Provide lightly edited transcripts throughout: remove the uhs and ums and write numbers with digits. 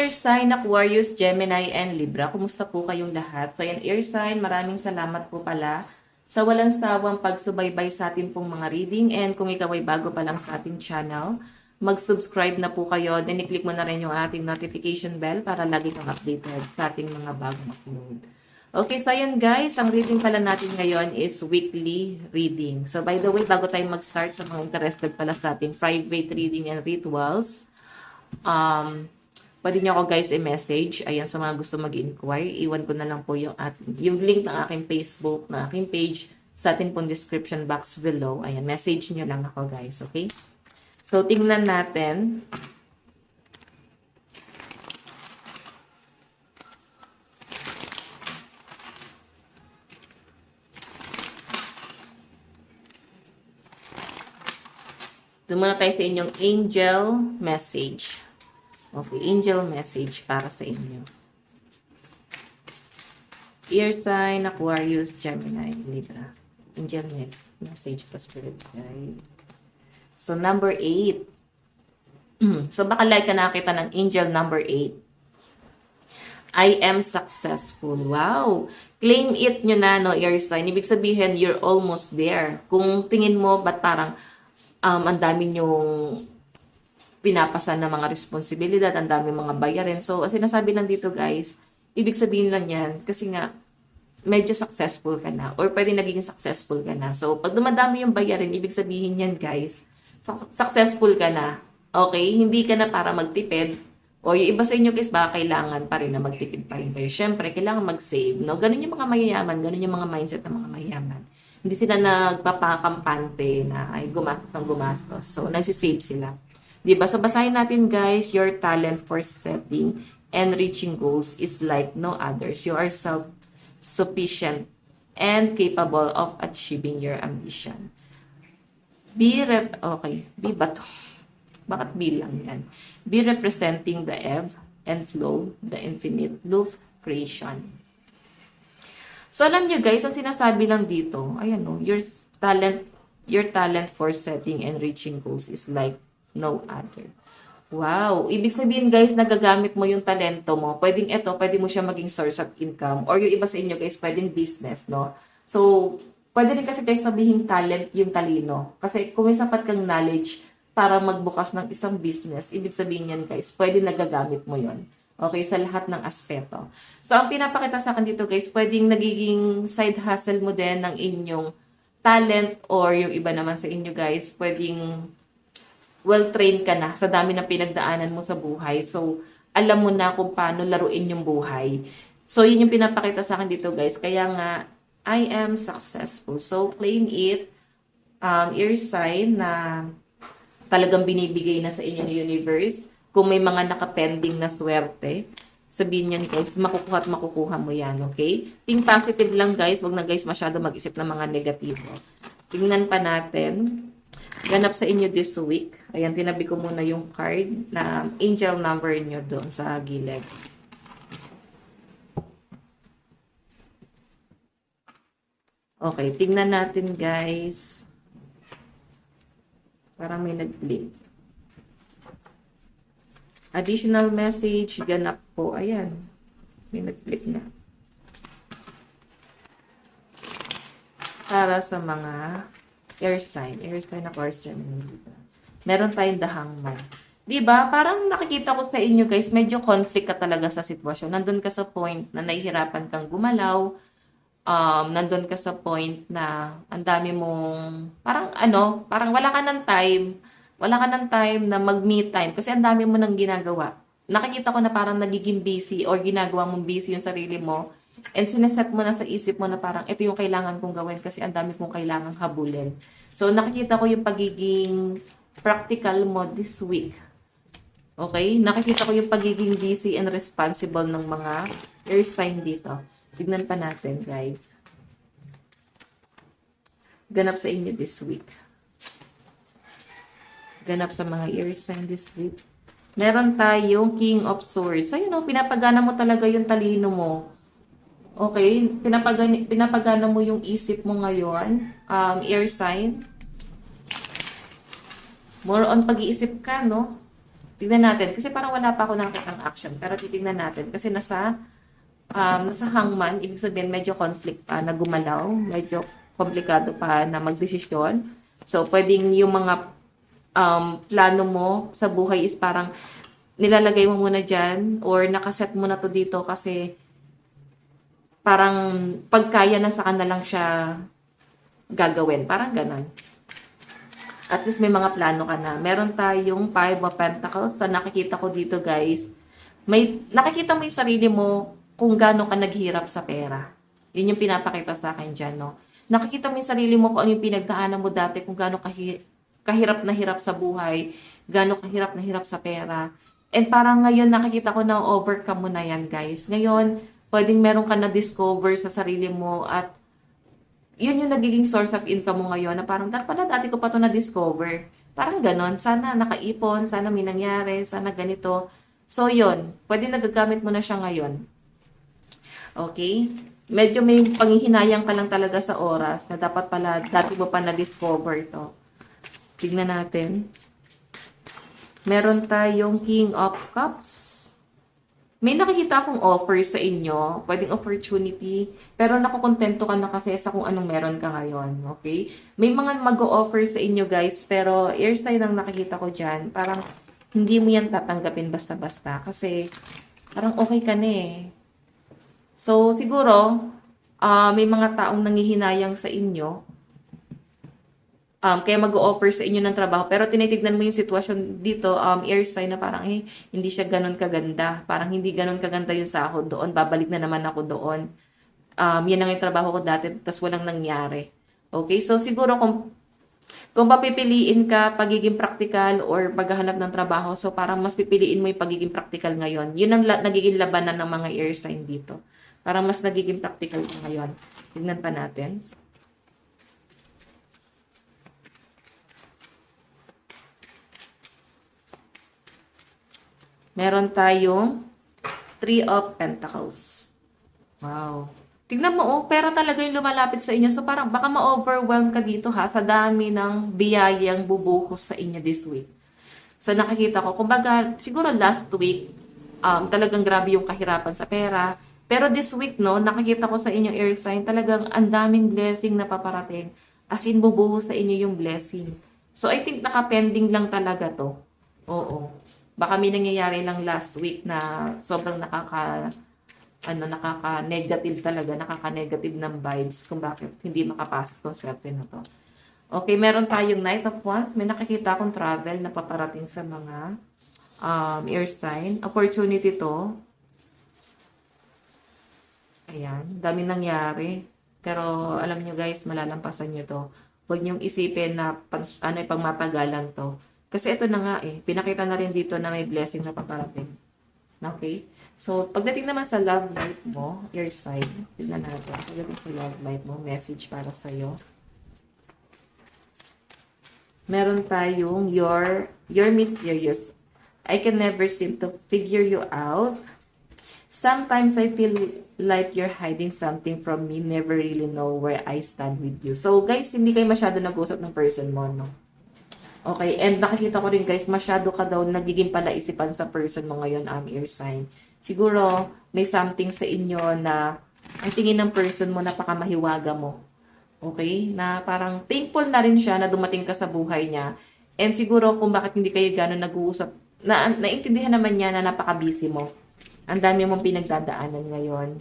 air sign, Aquarius, Gemini, and Libra. Kumusta po kayong lahat? So, yan, air sign, maraming salamat po pala sa walang sawang pagsubaybay sa atin pong mga reading. And kung ikaw ay bago pa lang sa ating channel, mag-subscribe na po kayo. Then, i-click mo na rin yung ating notification bell para lagi kang updated sa ating mga bagong upload. Okay, so ayan guys, ang reading pala natin ngayon is weekly reading. So, by the way, bago tayo mag-start sa mga interested pala sa ating private reading and rituals, pwede niyo ako guys i-message. Ayan, sa mga gusto mag-inquire, iwan ko na lang po yung link ng aking Facebook, ng aking page sa atin pong description box below. Ayan, message niyo lang ako guys, okay? So, tingnan natin. Doon muna tayo sa inyong angel message. Okay, angel message para sa inyo. Air sign, Aquarius, Gemini, Libra. Angel message pa spirit guide. So, number 8. So, baka like ka nakita ng angel number 8. I am successful. Wow! Claim it nyo na, no, air sign. Ibig sabihin, you're almost there. Kung tingin mo, ba't parang ang dami nyong pinapasa na mga responsibilidad, ang dami mga bayarin. So, sinasabi lang dito guys, ibig sabihin lang yan, kasi nga, medyo successful ka na, or pwede naging successful ka na. So, pag dumadami yung bayarin, ibig sabihin yan guys, successful ka na. Okay? Hindi ka na para magtipid, o yung iba sa inyo guys, baka kailangan pa rin na magtipid pa rin kayo. Siyempre, kailangan mag-save, no? Ganun yung mga mayayaman, ganun yung mga mindset ng mga mayayaman. Hindi sila nagpapakampante na ay gumastos ng gumastos. So, nagsisave sila. Diba? So, basahin natin guys, your talent for setting and reaching goals is like no others. You are self-sufficient and capable of achieving your ambition. Be ba to? Bakit bilang yan? Be representing the ebb and flow, the infinite loop creation. So, alam nyo guys, ang sinasabi lang dito, ayan no, your talent for setting and reaching goals is like no other. Wow! Ibig sabihin guys, nagagamit mo yung talento mo. Pwede mo siya maging source of income. Or yung iba sa inyo guys, pwedeng business, no? So, pwede rin kasi guys sabihin talent yung talino. Kasi kung may sapat kang knowledge para magbukas ng isang business, ibig sabihin yan guys, pwede nagagamit mo yon. Okay, sa lahat ng aspeto. So, ang pinapakita sa akin dito guys, pwedeng nagiging side hustle mo din ng inyong talent or yung iba naman sa inyo guys, pwedeng well-trained ka na sa dami ng pinagdaanan mo sa buhay. So, alam mo na kung paano laruin yung buhay. So, yun yung pinapakita sa akin dito guys. Kaya nga, I am successful. So, claim it, air sign na talagang binibigay na sa inyo ng universe. Kung may mga nakapending na swerte, sabihin yan guys, makukuha at makukuha mo yan, okay? Think positive lang guys, wag na guys masyado mag-isip ng mga negatibo. Tingnan pa natin, ganap sa inyo this week. Ayan, tinabi ko muna yung card na angel number nyo doon sa gilid. Okay, tingnan natin guys. Parang may nag-blink. Additional message, ganap po. Ayan. May nag-click na. Para sa mga air sign na question. Meron tayong the hangman. Diba? Parang nakikita ko sa inyo guys, medyo conflict ka talaga sa sitwasyon. Nandun ka sa point na nahihirapan kang gumalaw. Nandun ka sa point na ang dami mong, parang wala ka ng time. Wala ka ng time na mag-me time kasi ang dami mo nang ginagawa. Nakikita ko na parang nagiging busy or ginagawa mong busy yung sarili mo and sineset mo na sa isip mo na parang ito yung kailangan kong gawin kasi ang dami kong kailangang habulin. So, nakikita ko yung pagiging practical mo this week. Okay? Nakikita ko yung pagiging busy and responsible ng mga air sign dito. Tignan pa natin, guys. Ganap sa inyo this week. Ganap sa mga air sign this week. Meron tayong King of Swords. Ayun o, pinapagana mo talaga yung talino mo. Okay? Pinapagana mo yung isip mo ngayon. Air sign. More on pag-iisip ka, no? Tignan natin. Kasi parang wala pa ako nakakang action. Pero titignan natin. Kasi nasa hangman, ibig sabihin medyo conflict pa na gumalaw. Medyo komplikado pa na magdesisyon. So, pwedeng yung mga plano mo sa buhay is parang nilalagay mo muna dyan or nakaset mo na to dito kasi parang pagkaya na sa na lang siya gagawin. Parang ganon. At least may mga plano ka na. Meron tayong Five of Pentacles. Sa nakikita ko dito, guys, nakikita mo yung sarili mo kung gaano ka naghirap sa pera. Yun yung pinapakita sa akin dyan, no? Nakikita mo yung sarili mo kung ano yung pinagdaanan mo dati, kung gaano kahirap na hirap sa buhay, gaano kahirap na hirap sa pera. And parang ngayon, nakikita ko na overcome mo na yan, guys. Ngayon, pwedeng meron ka na-discover sa sarili mo at yun yung nagiging source of income mo ngayon na parang dati ko pa to na-discover. Parang ganon. Sana nakaipon, sana may nangyari, sana ganito. So, yun. Pwede nagagamit mo na siya ngayon. Okay? Medyo may panghihinayang ka lang talaga sa oras na dapat pala, dati mo pa na-discover to. Tignan natin. Meron tayong King of Cups. May nakikita akong offer sa inyo, pwedeng opportunity, pero nakukontento ka na kasi sa kung anong meron ka ngayon, okay? May mga mag-o-offer sa inyo, guys, pero air sign ang nakikita ko dyan, parang hindi mo yan tatanggapin basta-basta kasi parang okay ka na eh. So, siguro, may mga taong nangihinayang sa inyo, kaya mag-o-offer sa inyo ng trabaho. Pero tinitignan mo yung sitwasyon dito, air sign na parang hindi siya ganun kaganda. Parang hindi ganun kaganda yung sahod doon. Babalik na naman ako doon. Yan ang yung trabaho ko dati, tas walang nangyari. Okay, so siguro kung papipiliin ka pagiging practical or paghahanap ng trabaho, so parang mas pipiliin mo yung pagiging practical ngayon. Yun ang nagiging labanan ng mga air sign dito. Parang mas nagiging practical ka ngayon. Tignan pa natin. Meron tayong Three of Pentacles. Wow. Tignan mo, pera talaga yung lumalapit sa inyo. So parang baka ma-overwhelm ka dito ha, sa dami ng biyayang bubuhos sa inyo this week. So nakikita ko, kumbaga, siguro last week, talagang grabe yung kahirapan sa pera. Pero this week, no, nakikita ko sa inyo air sign, talagang ang daming blessing na paparating. As in, bubuhos sa inyo yung blessing. So I think nakapending lang talaga to. Oo. Baka may nangyayari lang last week na sobrang nakaka-negative talaga, nakaka-negative ng vibes kung bakit hindi makapasok tong swerte na to. Okay, meron tayong Knight of Wands. May nakikita akong travel na paparating sa mga air sign. Opportunity to. Ayan, daming nangyari. Pero alam nyo guys, malalampasan nyo to. Huwag nyong isipin na pagmatagalan to. Kasi ito na nga pinakita na rin dito na may blessing na paparating. Okay? So, pagdating naman sa love life mo, your side, tignan natin. Pagdating sa love life mo, message para sa'yo. Meron tayong you're mysterious. I can never seem to figure you out. Sometimes I feel like you're hiding something from me, never really know where I stand with you. So, guys, hindi kayo masyado nag-usap ng person mo, no? Okay, and nakikita ko rin guys, masyado ka daw nagiging palaisipan sa person mo ngayon, air sign. Siguro, may something sa inyo na ang tingin ng person mo napakamahiwaga mo. Okay? Na parang thankful na rin siya na dumating ka sa buhay niya. And siguro kung bakit hindi kayo gano'n nag-uusap, naintindihan naman niya na napaka-busy mo. Ang dami mong pinagdadaanan ngayon.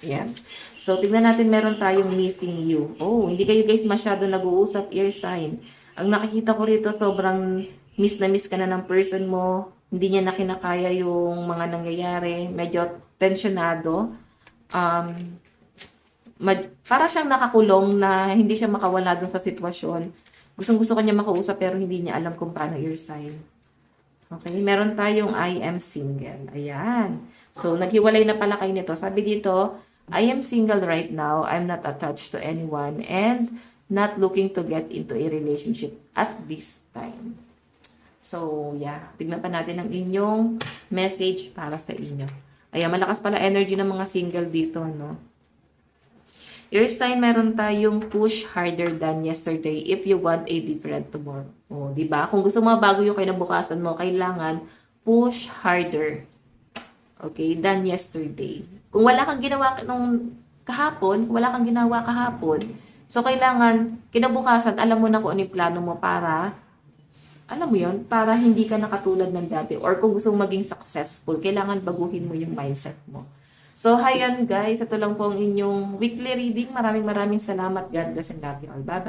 Yan. So, tignan natin, meron tayong missing you. Oh, hindi kayo guys masyado nag-uusap, air sign. Ang nakikita ko rito, sobrang miss na miss ka na ng person mo. Hindi niya na kinakaya yung mga nangyayari. Medyo tensionado. Para siyang nakakulong na hindi siya makawala dun sa sitwasyon. Gustong-gusto kanya makausap pero hindi niya alam kung paano your sign. Okay, meron tayong I am single. Ayan. So, naghiwalay na pala kayo nito. Sabi dito, I am single right now. I'm not attached to anyone and not looking to get into a relationship at this time. So, yeah. Tignan pa natin ang inyong message para sa inyo. Ayan, malakas pala energy ng mga single dito, no? Air sign, meron tayong push harder than yesterday if you want a different tomorrow. O, di ba? Kung gusto mo bago yung kinabukasan mo, kailangan push harder. Okay? Than yesterday. Kung wala kang ginawa nung kahapon, so kailangan kinabukasan, alam mo na kung ano yung plano mo para, alam mo yun, para hindi ka nakatulad ng dati. Or kung gusto mong maging successful, kailangan baguhin mo yung mindset mo. So, hayan guys, ito lang po ang inyong weekly reading. Maraming salamat. God bless and love you all. Bye-bye.